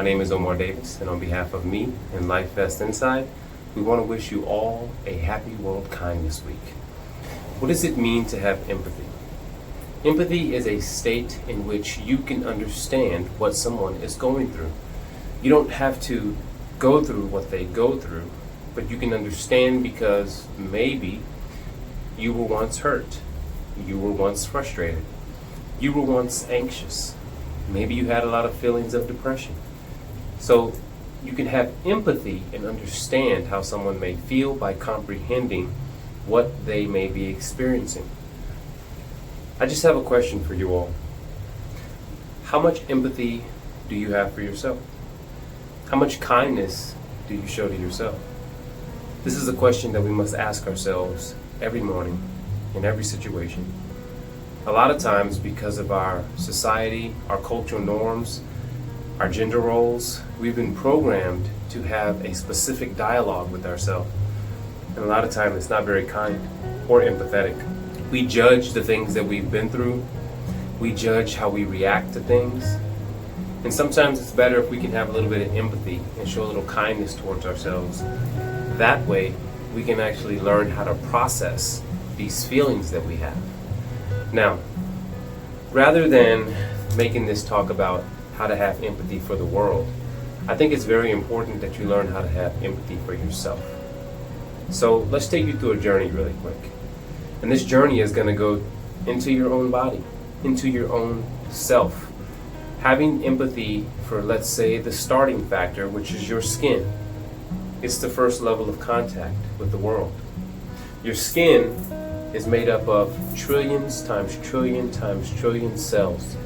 My name is Omar Davis, and on behalf of me and Life Best Inside, we want to wish you all a happy World Kindness Week. What does it mean to have empathy? Empathy is a state in which you can understand what someone is going through. You don't have to go through what they go through, but you can understand because maybe you were once hurt, you were once frustrated, you were once anxious, maybe you had a lot of feelings of depression. So you can have empathy and understand how someone may feel by comprehending what they may be experiencing. I just have a question for you all. How much empathy do you have for yourself? How much kindness do you show to yourself? This is a question that we must ask ourselves every morning, in every situation. A lot of times, because of our society, our cultural norms, our gender roles, we've been programmed to have a specific dialogue with ourselves. And a lot of times it's not very kind or empathetic. We judge the things that we've been through. We judge how we react to things. And sometimes it's better if we can have a little bit of empathy and show a little kindness towards ourselves. That way, we can actually learn how to process these feelings that we have. Now, rather than making this talk about how to have empathy for the world, I think it's very important that you learn how to have empathy for yourself. So let's take you through a journey really quick. And this journey is going to go into your own body, into your own self. Having empathy for, let's say, the starting factor, which is your skin. It's the first level of contact with the world. Your skin is made up of trillions times trillion cells.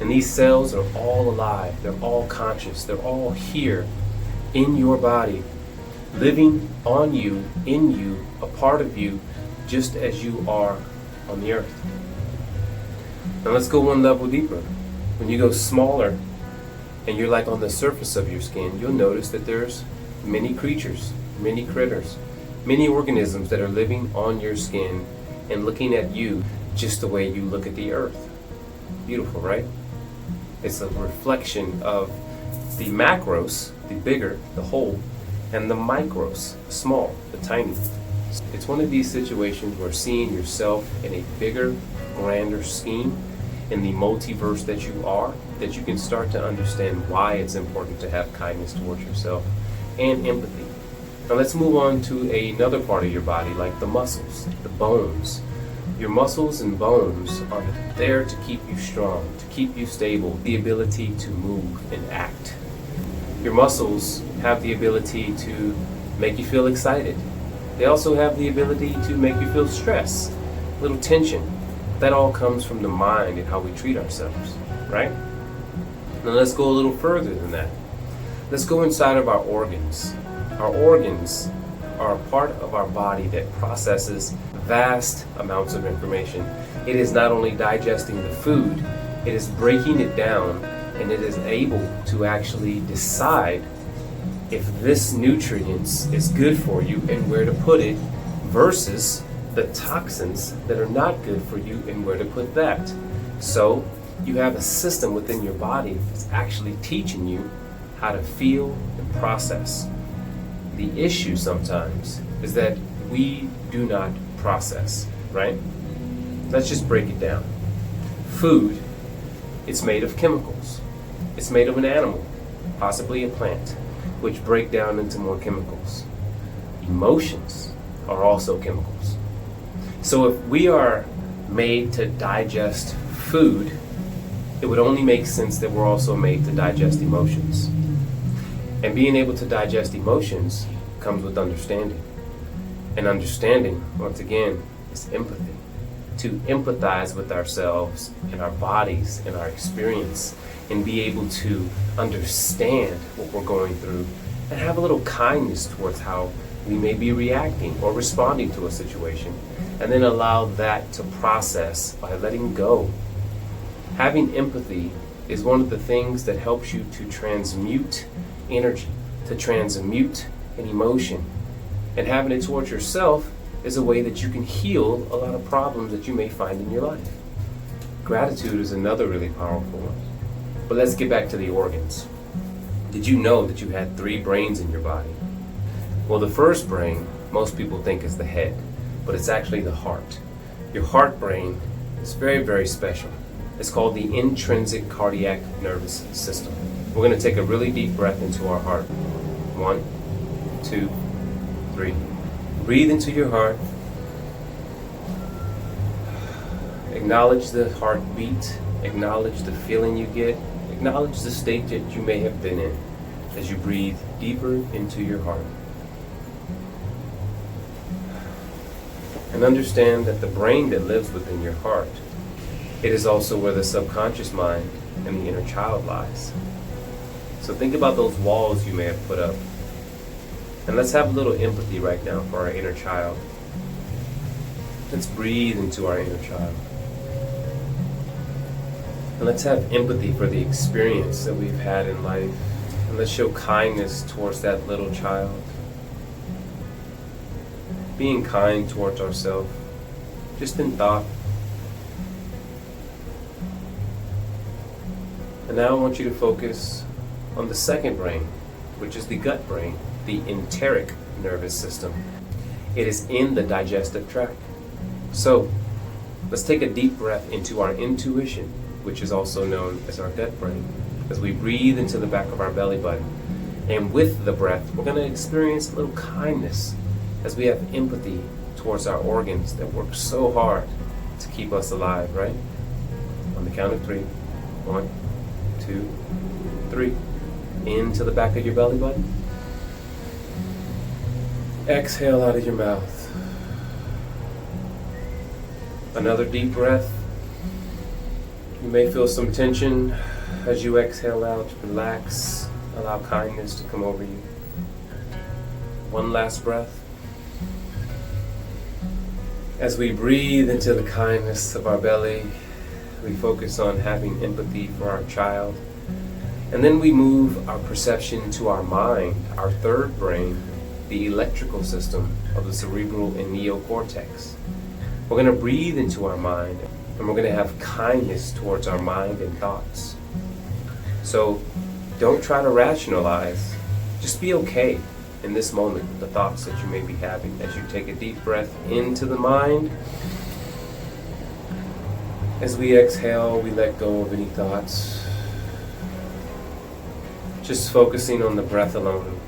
And these cells are all alive, they're all conscious, they're all here in your body, living on you, in you, a part of you, just as you are on the earth. Now let's go one level deeper. When you go smaller and you're like on the surface of your skin, you'll notice that there's many creatures, many critters, many organisms that are living on your skin and looking at you just the way you look at the earth. Beautiful, right? It's a reflection of the macros, the bigger, the whole, and the micros, the small, the tiny. It's one of these situations where seeing yourself in a bigger, grander scheme, in the multiverse that you are, that you can start to understand why it's important to have kindness towards yourself and empathy. Now let's move on to another part of your body, like the muscles, the bones. Your muscles and bones are there to keep you strong, to keep you stable, the ability to move and act. Your muscles have the ability to make you feel excited. They also have the ability to make you feel stress, a little tension. That all comes from the mind and how we treat ourselves, right? Now let's go a little further than that. Let's go inside of our organs. Our organs are a part of our body that processes vast amounts of information. It is not only digesting the food, it is breaking it down, and it is able to actually decide if this nutrient is good for you and where to put it versus the toxins that are not good for you and where to put that. So you have a system within your body that's actually teaching you how to feel and process. The issue sometimes is that we do not process, right? Let's just break it down. Food, it's made of chemicals. It's made of an animal, possibly a plant, which break down into more chemicals. Emotions are also chemicals. So if we are made to digest food, it would only make sense that we're also made to digest emotions. And being able to digest emotions comes with understanding. And understanding, once again, is empathy. To empathize with ourselves and our bodies and our experience and be able to understand what we're going through and have a little kindness towards how we may be reacting or responding to a situation, and then allow that to process by letting go. Having empathy is one of the things that helps you to transmute energy, to transmute an emotion. And having it towards yourself is a way that you can heal a lot of problems that you may find in your life. Gratitude is another really powerful one. But let's get back to the organs. Did you know that you had 3 brains in your body? Well, the first brain, most people think is the head, but it's actually the heart. Your heart brain is very, very special. It's called the intrinsic cardiac nervous system. We're going to take a really deep breath into our heart. 1, 2, 3. Breathe into your heart. Acknowledge the heartbeat. Acknowledge the feeling you get. Acknowledge the state that you may have been in as you breathe deeper into your heart. And understand that the brain that lives within your heart, it is also where the subconscious mind and the inner child lies. So think about those walls you may have put up. And let's have a little empathy right now for our inner child. Let's breathe into our inner child. And let's have empathy for the experience that we've had in life. And let's show kindness towards that little child. Being kind towards ourselves, just in thought. And now I want you to focus on the second brain, which is the gut brain, the enteric nervous system. It is in the digestive tract. So, let's take a deep breath into our intuition, which is also known as our gut brain, as we breathe into the back of our belly button. And with the breath, we're going to experience a little kindness as we have empathy towards our organs that work so hard to keep us alive, right? On the count of 3. 1, 2, 3. Into the back of your belly button. Exhale out of your mouth. Another deep breath. You may feel some tension as you exhale out. Relax. Allow kindness to come over you. One last breath. As we breathe into the kindness of our belly, we focus on having empathy for our child. And then we move our perception to our mind, our third brain, the electrical system of the cerebral and neocortex. We're going to breathe into our mind, and we're going to have kindness towards our mind and thoughts. So don't try to rationalize. Just be okay in this moment with the thoughts that you may be having as you take a deep breath into the mind. As we exhale, we let go of any thoughts. Just focusing on the breath alone.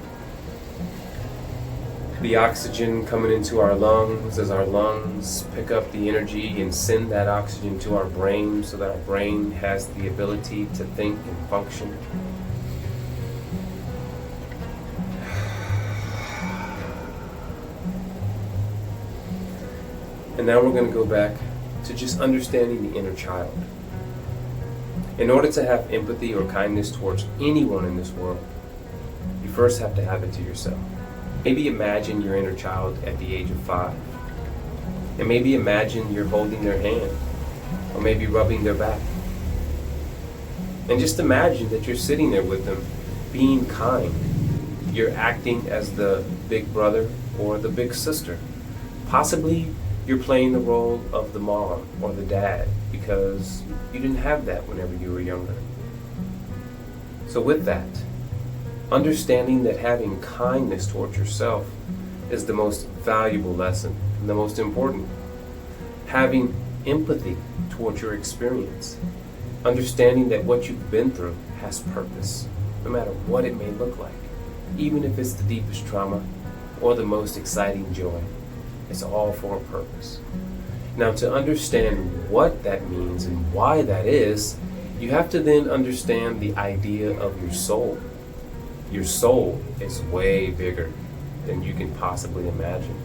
The oxygen coming into our lungs as our lungs pick up the energy and send that oxygen to our brain so that our brain has the ability to think and function. And now we're going to go back to just understanding the inner child. In order to have empathy or kindness towards anyone in this world, you first have to have it to yourself. Maybe imagine your inner child at the age of 5. And maybe imagine you're holding their hand, or maybe rubbing their back. And just imagine that you're sitting there with them, being kind. You're acting as the big brother or the big sister. Possibly you're playing the role of the mom or the dad because you didn't have that whenever you were younger. So with that, understanding that having kindness towards yourself is the most valuable lesson and the most important. Having empathy towards your experience. Understanding that what you've been through has purpose, no matter what it may look like. Even if it's the deepest trauma or the most exciting joy. It's all for a purpose. Now, to understand what that means and why that is, you have to then understand the idea of your soul. Your soul is way bigger than you can possibly imagine.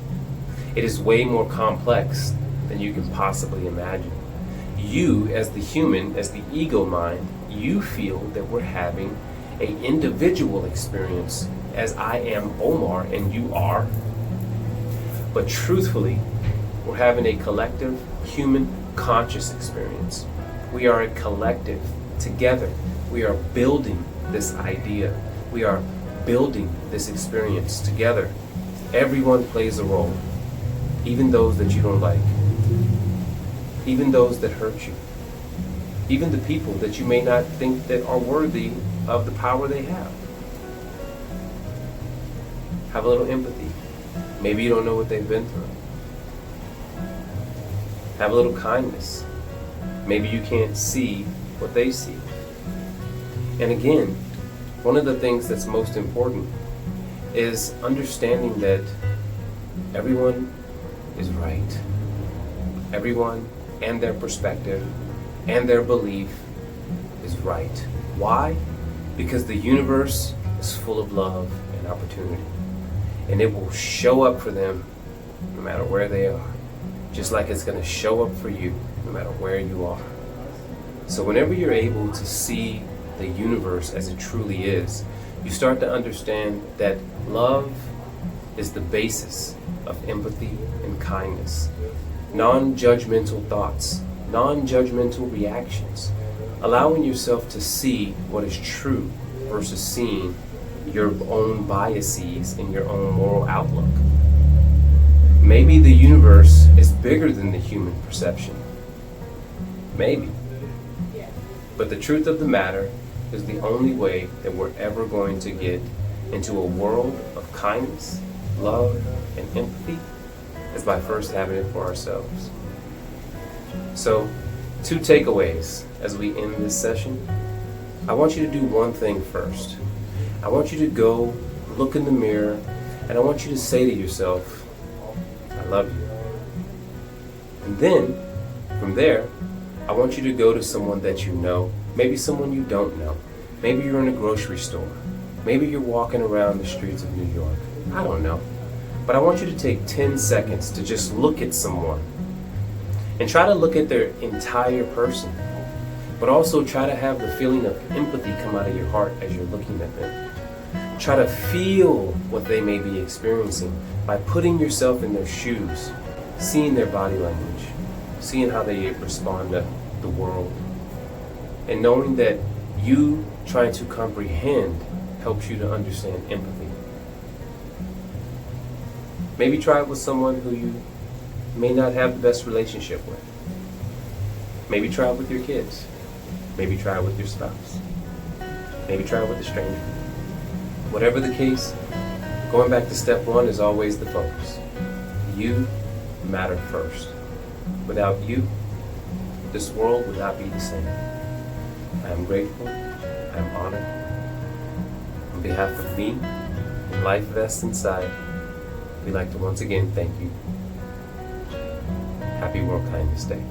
It is way more complex than you can possibly imagine. You, as the human, as the ego mind, you feel that we're having an individual experience as I am Omar and you are. But truthfully, we're having a collective human conscious experience. We are a collective together. We are building this idea. We are building this experience together. Everyone plays a role, even those that you don't like, even those that hurt you, even the people that you may not think that are worthy of the power they have. Have a little empathy. Maybe you don't know what they've been through. Have a little kindness. Maybe you can't see what they see. And again, one of the things that's most important is understanding that everyone is right. Everyone and their perspective and their belief is right. Why? Because the universe is full of love and opportunity. And it will show up for them no matter where they are. Just like it's going to show up for you no matter where you are. So whenever you're able to see the universe as it truly is, you start to understand that love is the basis of empathy and kindness. Non-judgmental thoughts, non-judgmental reactions, allowing yourself to see what is true versus seeing your own biases and your own moral outlook. Maybe the universe is bigger than the human perception. Maybe. But the truth of the matter is the only way that we're ever going to get into a world of kindness, love, and empathy is by first having it for ourselves. So, 2 takeaways as we end this session. I want you to do one thing first. I want you to go look in the mirror and I want you to say to yourself, I love you. And then, from there, I want you to go to someone that you know, maybe someone you don't know. Maybe you're in a grocery store. Maybe you're walking around the streets of New York. I don't know. But I want you to take 10 seconds to just look at someone and try to look at their entire person, but also try to have the feeling of empathy come out of your heart as you're looking at them. Try to feel what they may be experiencing by putting yourself in their shoes, seeing their body language, seeing how they respond to the world, and knowing that you trying to comprehend helps you to understand empathy. Maybe try it with someone who you may not have the best relationship with. Maybe try it with your kids. Maybe try it with your spouse. Maybe try it with a stranger. Whatever the case, going back to step 1 is always the focus. You matter first. Without you, this world would not be the same. I am grateful. I am honored. On behalf of me and Life Vests Inside, we'd like to once again thank you. Happy World Kindness Day.